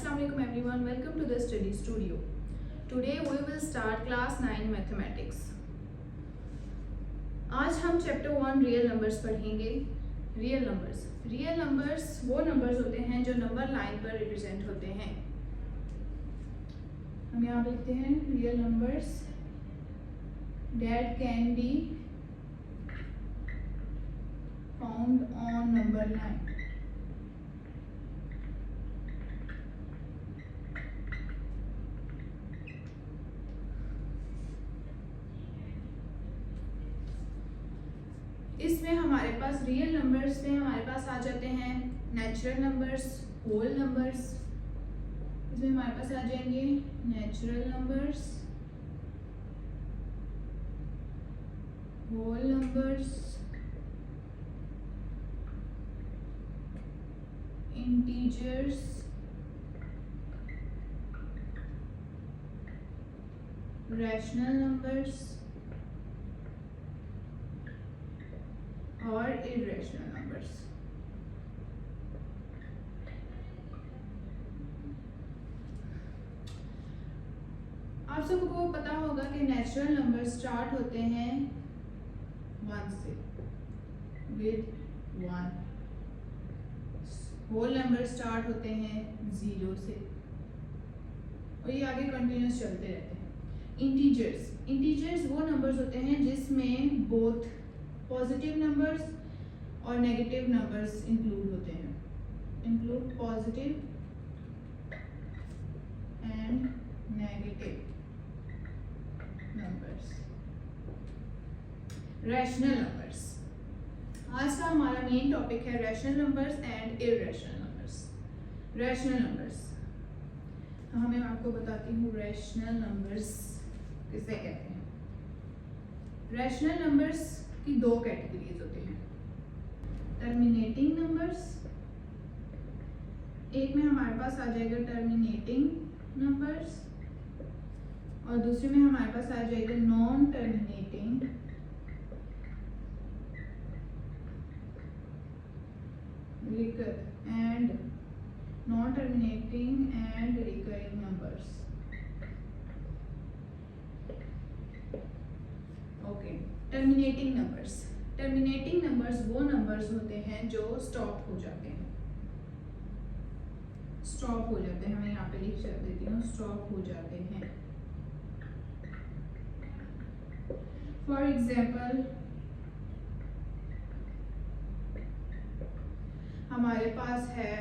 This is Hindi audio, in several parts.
Assalamualaikum everyone, welcome to the study studio. Today we will start class 9 mathematics. आज हम चैप्टर 1 रियल नंबर्स पढ़ेंगे. रियल नंबर्स वो नंबर्स होते हैं जो नंबर लाइन पर रिप्रेजेंट होते हैं. हम यहाँ लिखते हैं real numbers that can be found on number line. इसमें हमारे पास रियल नंबर्स में हमारे पास आ जाते हैं नेचुरल नंबर्स, होल नंबर्स. इसमें हमारे पास आ जाएंगे natural numbers, whole numbers, integers, rational numbers और इरेशनल नंबर्स. आप सबको पता होगा कि नेचुरल नंबर स्टार्ट होते हैं 1 से, विद 1. होल नंबर स्टार्ट होते हैं 0 से और ये आगे कंटिन्यूस चलते रहते हैं. इंटीजर्स वो नंबर्स होते हैं जिसमें बोथ पॉजिटिव नंबर्स और नेगेटिव नंबर्स इंक्लूड होते हैं. Include positive and negative numbers. Rational numbers. आज का हमारा मेन टॉपिक है rational numbers and irrational numbers. Rational numbers हमें आपको बताती हूँ रैशनल नंबर्स किसे कहते हैं. रैशनल नंबर्स की दो कैटेगरीज होते हैं. टर्मिनेटिंग नंबर्स, एक में हमारे पास आ जाएगा टर्मिनेटिंग नंबर्स और दूसरे में हमारे पास आ जाएगा non terminating and non terminating and recurring numbers. Okay. Terminating numbers वो नंबर्स होते हैं जो स्टॉप हो जाते हैं. हमें यहाँ पे लिख देती हूँ, स्टॉप हो जाते हैं. फॉर एग्जाम्पल हमारे पास है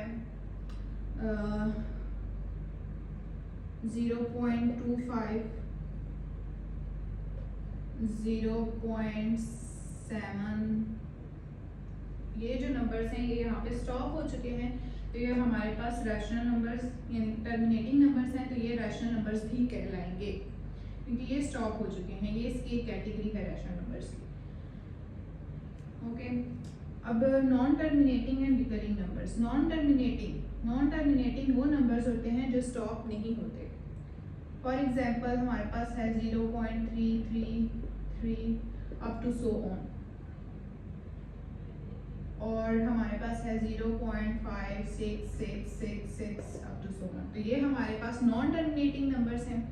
0.25, 0.7. ये जो नंबर्स हैं ये यहाँ पे स्टॉप हो चुके हैं, तो ये हमारे पास रैशनल नंबर्स यानी टर्मिनेटिंग नंबर्स हैं, तो ये रैशनल नंबर्स भी कहलाएंगे क्योंकि ये स्टॉप हो चुके हैं. ये इसकी कैटेगरी है रैशनल नंबर्स की. ओके. अब non terminating and recurring numbers. Non terminating वो नंबर्स होते हैं जो स्टॉप नहीं होते. फॉर एग्जाम्पल हमारे पास है 0.333 अप टू सो ऑन और हमारे पास है 0.5666 अप टू सो ऑन. तो ये हमारे पास नॉन टर्मिनेटिंग नंबर्स हैं.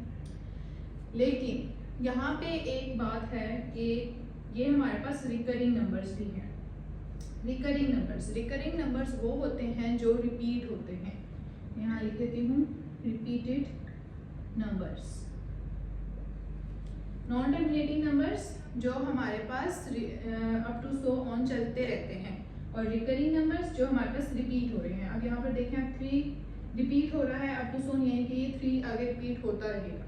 लेकिन यहाँ पे एक बात है कि ये हमारे पास रिकरिंग नंबर्स भी हैं. रिकरिंग नंबर्स वो होते हैं जो रिपीट होते हैं. यहाँ लिख देती हूँ repeated numbers. Non terminating numbers जो हमारे पास अप टू सो ऑन चलते रहते हैं और रिकरिंग नंबर्स जो हमारे पास रिपीट हो रहे हैं. अब यहाँ पर देखें 3 रिपीट हो रहा है अप टू सो, यानी कि ये 3 आगे रिपीट होता रहेगा.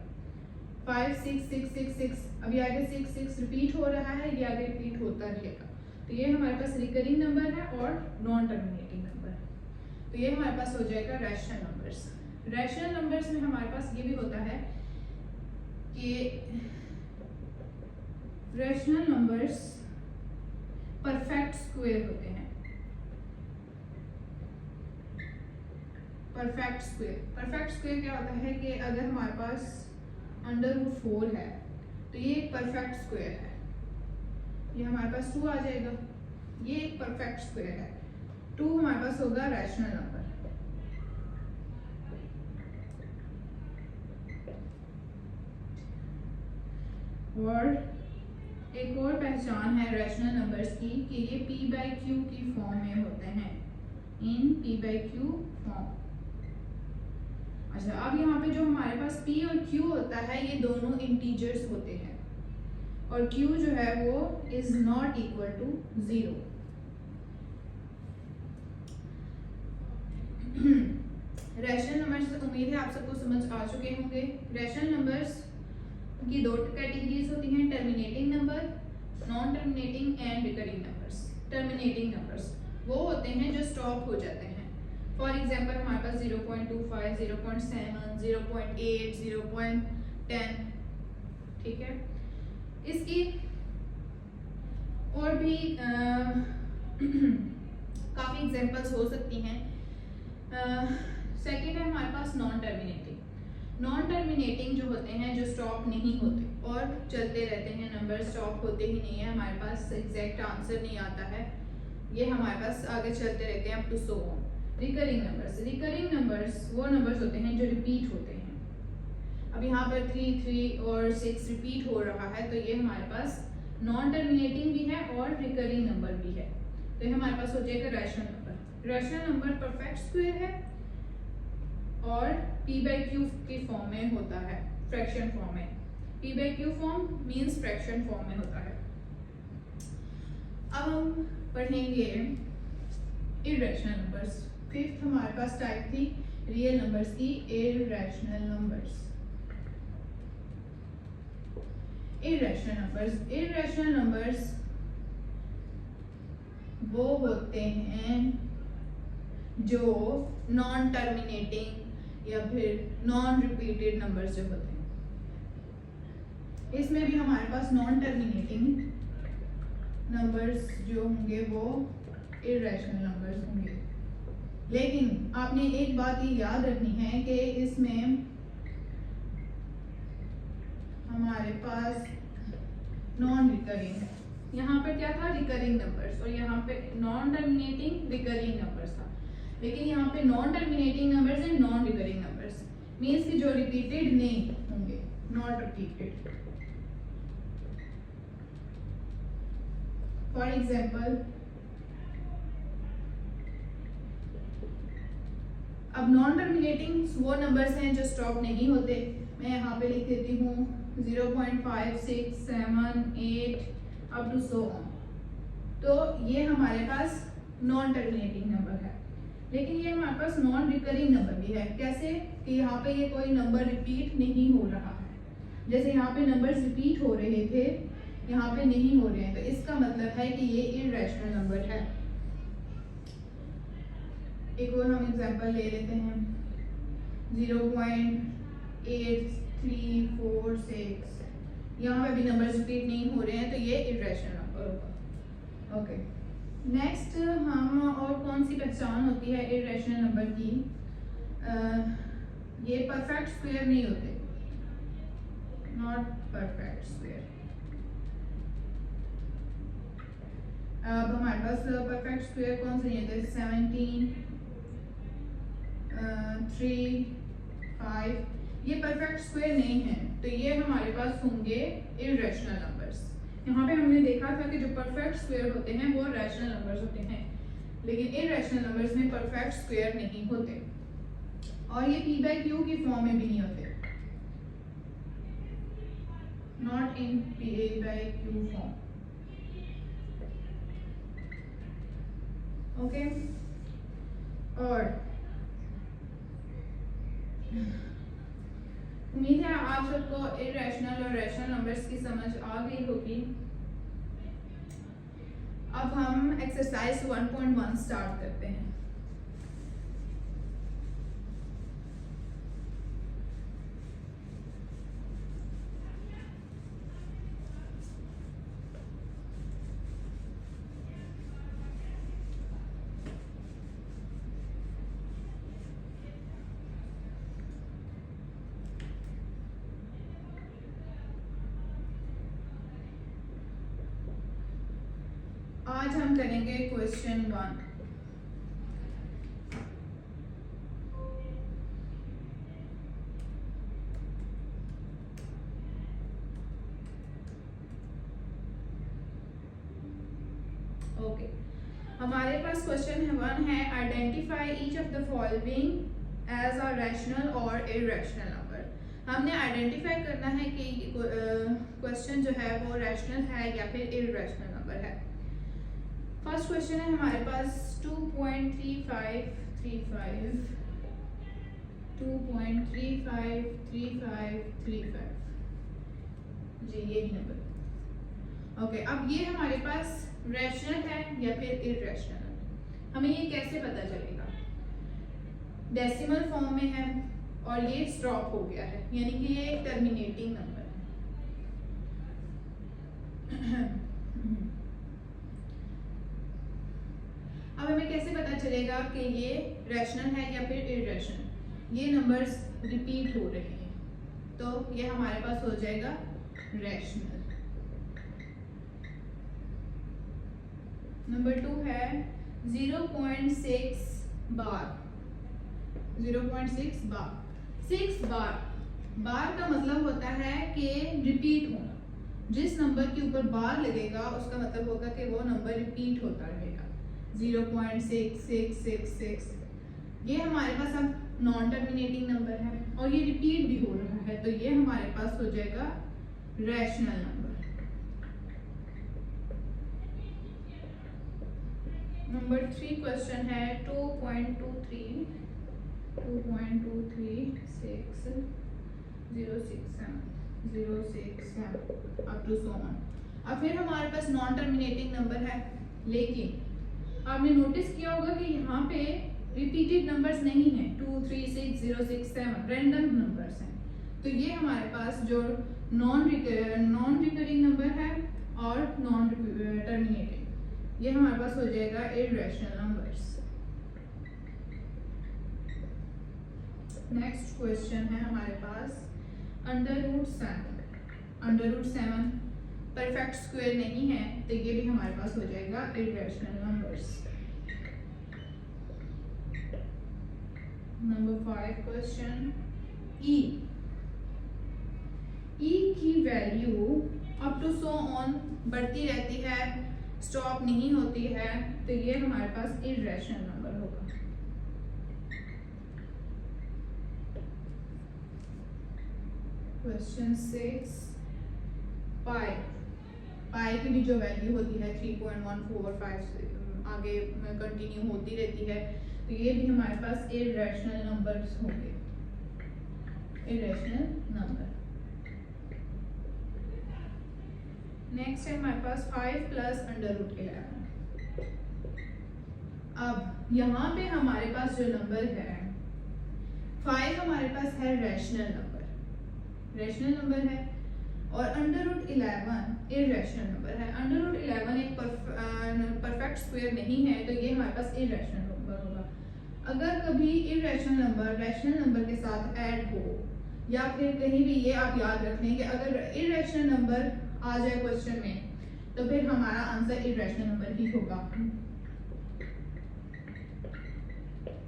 5 6 6 6 6 अभी आगे 6 6 रिपीट हो रहा है, ये आगे रिपीट होता रहेगा. तो ये हमारे पास रिकरिंग नंबर है और नॉन टर्मिनेटिंग नंबर है. तो ये हमारे पास हो जाएगा रैशनल नंबर्स. रैशनल नंबर्स में हमारे पास ये भी होता है कि रैशनल नंबर्स परफेक्ट स्क्वायर होते हैं. परफेक्ट स्क्वायर क्या होता है कि अगर हमारे पास √4 है तो ये एक परफेक्ट स्क्वायर है. ये हमारे पास 2 आ जाएगा. ये एक परफेक्ट स्क्वायर है. 2 हमारे पास होगा रैशनल नंबर. और एक और पहचान है रैशनल नंबर्स की कि ये p/q की फॉर्म में होते हैं, इन p/q फॉर्म। अच्छा, अब यहाँ पे जो हमारे पास p और q होता है ये दोनों इंटीजर्स होते हैं और q जो है वो is not equal to 0। Rational numbers उम्मीद है आप सबको समझ आ चुके होंगे। रैशनल नंबर्स की दो कैटेगरीज होती हैं, terminating number, non terminating and recurring numbers. Terminating numbers वो होते हैं जो स्टॉप हो जाते हैं। फॉर एग्जांपल हमारे पास 0.25, 0.7, 0.8, 0.10, ठीक है। इसकी और भी काफ़ी एग्जांपल्स हो सकती हैं। सेकेंड है हमारे पास नॉन टर्मिनेटिंग। नॉन टर्मिनेटिंग जो होते हैं, जो स्टॉप नहीं होते और चलते रहते हैं, नंबर स्टॉप होते ही नहीं है, हमारे पास एग्जैक्ट आंसर नहीं आता है, ये हमारे पास आगे चलते रहते हैं up to so on. Recurring numbers, recurring numbers वो नंबर्स होते हैं जो रिपीट होते हैं। अब यहाँ पर 3, 3 और 6 रिपीट हो रहा है, तो ये हमारे पास नॉन टर्मिनेटिंग भी है और रिकरिंग नंबर भी है, तो ये हमारे पास हो जाएगा rational number. Rational number perfect square है और p/q की फॉर्म में होता है, फ्रैक्शन फॉर्म में। p/q form means fraction form में होता है। अब हम पढ़ेंगे इर्रेशनल नंबर्स। फिफ्थ हमारे पास टाइप थी रियल नंबर्स की, irrational numbers. Irrational numbers, irrational numbers वो होते हैं जो नॉन टर्मिनेटिंग या फिर नॉन रिपीटेड नंबर्स जो होते हैं। इसमें भी हमारे पास नॉन टर्मिनेटिंग नंबर्स जो होंगे वो इर्रेशनल नंबर्स होंगे। लेकिन आपने एक बात ये याद रखनी है कि इसमें हमारे पास नॉन रिकरिंग है। यहाँ पे क्या था, रिकरिंग नंबर्स, और यहाँ पे नॉन टर्मिनेटिंग रिकरिंग नंबर्स था। लेकिन यहाँ पे non terminating numbers and non recurring numbers means कि जो रिपीटेड नहीं होंगे, नॉट रिपीटेड। फॉर एग्जाम्पल अब नॉन टर्मिनेटिंग वो नंबर्स हैं जो स्टॉप नहीं होते। मैं यहाँ पे लिख देती हूँ 0.5, 6, 7, 8 अप टू सो ऑन। तो ये हमारे पास नॉन टर्मिनेटिंग नंबर है। लेकिन ये हमारे पास नॉन रिकरिंग नंबर भी है। कैसे कि यहाँ पे ये कोई नंबर रिपीट नहीं हो रहा है। जैसे यहाँ पे नंबर्स रिपीट हो रहे थे, यहाँ पे नहीं हो रहे हैं, तो इसका मतलब है कि ये इर्रेशनल नंबर है। एक और हम एग्जांपल ले लेते हैं 0.8346। यहाँ पे भी नंबर्स रिपीट नहीं हो रहे हैं, तो ये इर्रेशनल नंबर होगा। ओके, नेक्स्ट हम और कौन सी पहचान होती है इर्रेशनल नंबर की? ये परफेक्ट स्क्वायर नहीं होते, नॉट परफेक्ट स्क्वायर। अब हमारे पास परफेक्ट स्क्वायर कौन से नहीं होते? 17, 3, 5 ये परफेक्ट स्क्वायर नहीं है, तो ये हमारे पास होंगे इर्रेशनल नंबर्स। यहाँ पे हमने देखा था कि जो परफेक्ट स्क्वायर होते हैं वो रैशनल नंबर्स होते हैं, लेकिन इर्रेशनल नंबर्स में परफेक्ट स्क्वायर नहीं होते और ये p/q की फॉर्म में भी नहीं होते, not in p/q form. Okay, और उम्मीद है आप सबको इर्रेशनल और रैशनल नंबर्स की समझ आ गई होगी। अब हम एक्सरसाइज 1.1 स्टार्ट करते हैं। आज हम करेंगे क्वेश्चन 1। ओके, हमारे पास क्वेश्चन है 1 है, identify each of the following as a rational और इररेशनल नंबर। हमने आइडेंटिफाई करना है कि क्वेश्चन जो है वो रैशनल है या फिर इररेशनल नंबर है। फर्स्ट क्वेश्चन है हमारे पास 2.3535 जी, ये नंबर। ओके, अब ये हमारे पास रैशनल है या फिर इररेशनल है, हमें ये कैसे पता चलेगा? डेसिमल फॉर्म में है और ये स्टॉप हो गया है, यानी कि ये एक टर्मिनेटिंग नंबर है। अब हमें कैसे पता चलेगा कि ये रैशनल है या फिर इररेशनल? ये नंबर्स रिपीट हो रहे हैं, तो ये हमारे पास हो जाएगा रैशनल। नंबर 2 है 0.6 बार। 0.6 बार, 6 बार, बार का मतलब होता है कि रिपीट होना। जिस नंबर के ऊपर बार लगेगा उसका मतलब होगा कि वो नंबर रिपीट होता रहेगा। 0.6666, ये हमारे पास अब नॉन टर्मिनेटिंग नंबर है और ये रिपीट भी हो रहा है, तो ये हमारे पास हो जाएगा रैशनल नंबर। नंबर 3 क्वेश्चन है 2.236067067 अप टू सो ऑन। अब फिर हमारे पास नॉन टर्मिनेटिंग नंबर है, लेकिन आपने नोटिस किया होगा कि यहाँ पे रिपीटेड नंबर्स नहीं है। 2, 3, 6, 0, 6, 7 रैंडम नंबर्स हैं, तो ये हमारे पास जो नॉन रिकरिंग नंबर है और नॉन टर्मिनेटिंग, ये हमारे पास हो जाएगा इररेशनल नंबर्स। नेक्स्ट क्वेश्चन है हमारे पास √7 परफेक्ट स्क्वायर नहीं है, तो ये भी हमारे पास हो जाएगा irrational numbers. Number 5 question E की value up to so on बढ़ती रहती है, स्टॉप नहीं होती है, तो ये हमारे पास इररेशनल नंबर होगा। क्वेश्चन 6 पाई की भी जो वैल्यू होती है 3.145 आगे कंटिन्यू होती रहती है, तो ये भी हमारे पास इररेशनल नंबर्स होंगे, इररेशनल नंबर। नेक्स्ट है हमारे पास 5 प्लस √11। अब यहाँ पे हमारे पास जो नंबर है 5 हमारे पास है रैशनल नंबर है, और √11 इररेशनल नंबर है। √11 एक परफेक्ट स्क्वायर नहीं है, तो ये हमारे पास इररेशनल नंबर होगा। अगर कभी इररेशनल नंबर रैशनल नंबर के साथ ऐड हो, या फिर कहीं भी ये आप याद रख लें कि अगर इररेशनल नंबर आ जाए क्वेश्चन में, तो फिर हमारा आंसर इररेशनल नंबर ही होगा।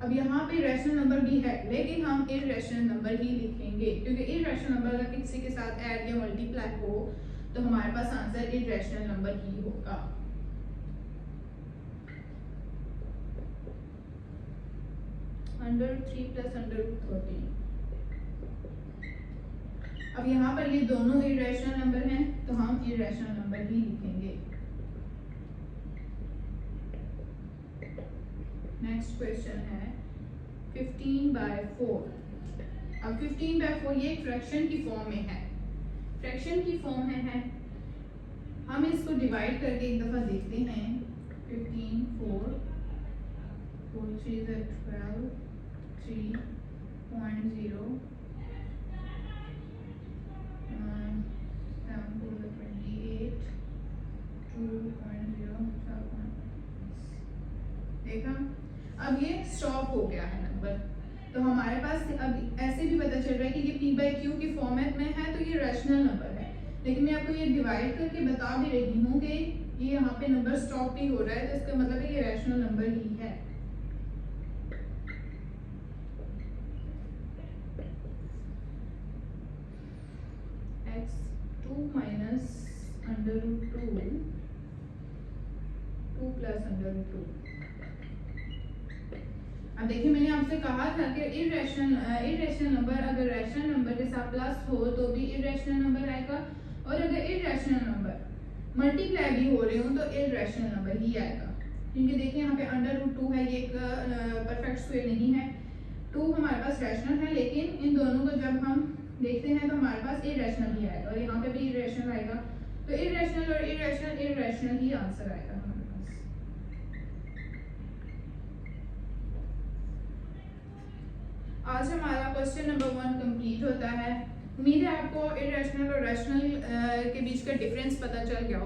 अब यहाँ पे रैशनल नंबर भी है, लेकिन हम इररेशनल नंबर ही लिखेंगे, क्योंकि इररेशनल नंबर अगर किसी के साथ ऐड या मल्टीप्लाई हो तो हमारे पास आंसर इररेशनल नंबर ही होगा। √3 प्लस √13। अब यहाँ पर ये दोनों इररेशनल नंबर हैं, तो हम इररेशनल नंबर ही लिखेंगे। नेक्स्ट क्वेश्चन है 15/4। अब 15/4 ये फ्रैक्शन की फॉर्म में है, हम इसको डिवाइड करके एक दफा देखते हैं। 15 4 4 3 12 3.0 7 4 28 2.0 देखा। अब ये स्टॉप हो गया है नंबर, तो हमारे पास अब ऐसे भी पता चल रहा है कि ये p/q की फॉर्मेट में है, तो ये रैशनल नंबर है। लेकिन मैं आपको ये डिवाइड करके बता भी रही हूँ कि ये यहाँ पे नंबर स्टॉप भी हो रहा है, तो इसका मतलब है ये रैशनल नंबर ही है। x2 - √2 2 + plus under root 2। अब देखिए मैंने आपसे कहा था कि इरेशनल नंबर अगर रैशनल नंबर के साथ प्लस हो तो भी इरेशनल नंबर आएगा, और अगर इरेशनल नंबर मल्टीप्लाई भी हो रहे हो तो इरेशनल नंबर ही आएगा। क्योंकि देखिए यहाँ पे अंडर रूट 2 है, ये एक परफेक्ट स्क्वायर नहीं है। 2 हमारे पास रैशनल है, लेकिन इन दोनों को जब हम देखते हैं तो हमारे पास इरेशनल ही आएगा, और यहाँ पे भी इरेशनल आएगा। तो इरेशनल और इरेशनल ही आंसर आएगा हमारे पास। आज हमारा क्वेश्चन नंबर 1 कंप्लीट होता है। उम्मीद है आपको इरेशनल और रैशनल के बीच का डिफरेंस पता चल गया हो।